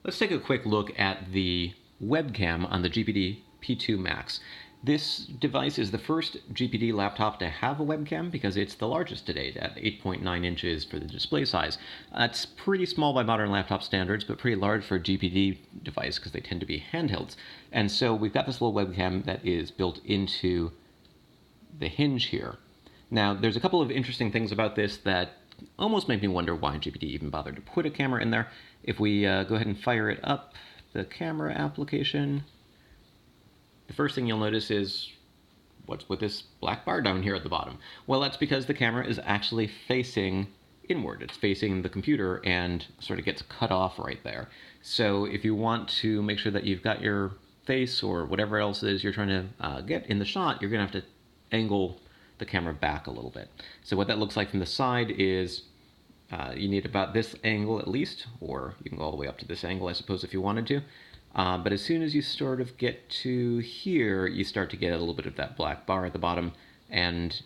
Let's take a quick look at the webcam on the GPD P2 Max. This device is the first GPD laptop to have a webcam because it's the largest to date at 8.9 inches for the display size. That's pretty small by modern laptop standards, but pretty large for a GPD device because they tend to be handhelds. And so we've got this little webcam that is built into the hinge here. Now, there's a couple of interesting things about this that almost make me wonder why GPD even bothered to put a camera in there. If we go ahead and fire it up, the camera application, the first thing you'll notice is what's with this black bar down here at the bottom? Well, that's because the camera is actually facing inward. It's facing the computer and sort of gets cut off right there. So if you want to make sure that you've got your face or whatever else it is you're trying to get in the shot, you're going to have to angle the camera back a little bit. So what that looks like from the side is you need about this angle at least, or you can go all the way up to this angle, I suppose, if you wanted to. But as soon as you sort of get to here, you start to get a little bit of that black bar at the bottom. And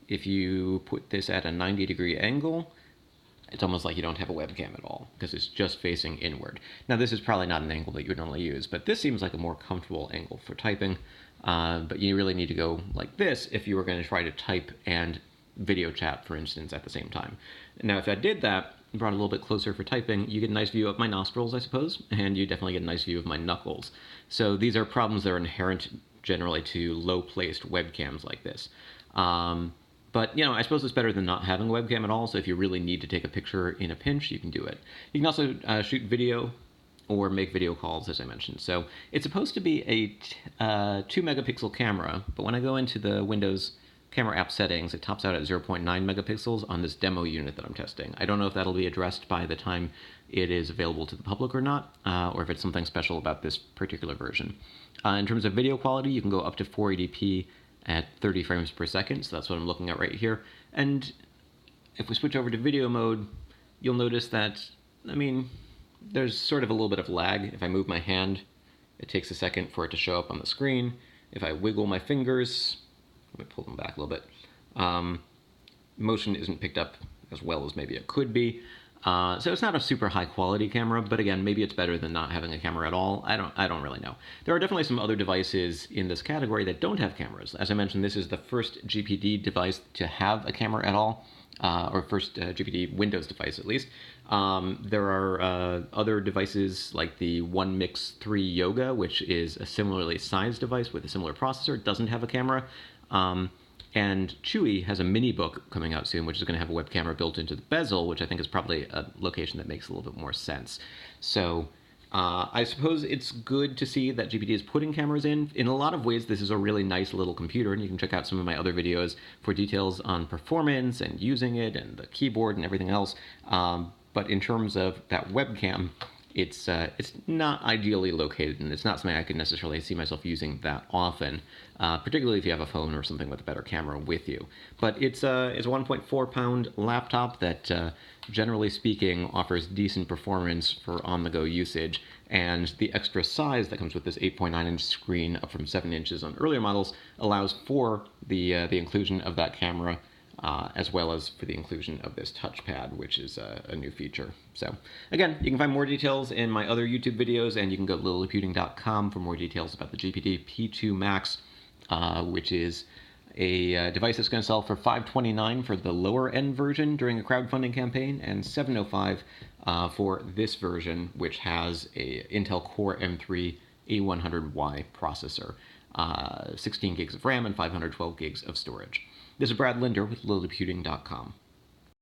if you put this at a 90-degree angle, it's almost like you don't have a webcam at all because it's just facing inward. Now, this is probably not an angle that you would normally use, but this seems like a more comfortable angle for typing. But you really need to go like this if you were going to try to type and video chat, for instance, at the same time. Now, if I did that, brought it a little bit closer for typing, you get a nice view of my nostrils, I suppose, and you definitely get a nice view of my knuckles. So these are problems that are inherent generally to low-placed webcams like this. But, you know, I suppose it's better than not having a webcam at all, so if you really need to take a picture in a pinch, you can do it. You can also shoot video or make video calls, as I mentioned. So it's supposed to be a 2-megapixel camera, but when I go into the Windows camera app settings, it tops out at 0.9 megapixels on this demo unit that I'm testing. I don't know if that'll be addressed by the time it is available to the public or not, or if it's something special about this particular version. In terms of video quality, you can go up to 480p at 30 frames per second, so that's what I'm looking at right here. And if we switch over to video mode, you'll notice that, I mean, there's sort of a little bit of lag. If I move my hand, it takes a second for it to show up on the screen. If I wiggle my fingers, let me pull them back a little bit, motion isn't picked up as well as maybe it could be. So it's not a super high quality camera, but again, maybe it's better than not having a camera at all. I don't really know. There are definitely some other devices in this category that don't have cameras. As I mentioned, this is the first GPD device to have a camera at all, or first GPD Windows device at least. There are other devices like the One Mix 3 Yoga, which is a similarly sized device with a similar processor. It doesn't have a camera. And Chewy has a mini book coming out soon, which is going to have a web camera built into the bezel, which I think is probably a location that makes a little bit more sense. So I suppose it's good to see that GPD is putting cameras in. In a lot of ways, this is a really nice little computer, and you can check out some of my other videos for details on performance and using it and the keyboard and everything else. But in terms of that webcam, it's not ideally located, and it's not something I could necessarily see myself using that often, particularly if you have a phone or something with a better camera with you. But it's a 1.4-pound laptop that, generally speaking, offers decent performance for on-the-go usage, and the extra size that comes with this 8.9-inch screen, up from 7 inches on earlier models, allows for the inclusion of that camera, as well as for the inclusion of this touchpad, which is a new feature. So again, you can find more details in my other YouTube videos, and you can go to Liliputing.com for more details about the GPD P2 Max, which is a device that's going to sell for $529 for the lower end version during a crowdfunding campaign, and $705 for this version, which has a Intel Core M3 A100Y processor, 16 gigs of RAM and 512 gigs of storage. This is Brad Linder with Liliputing.com.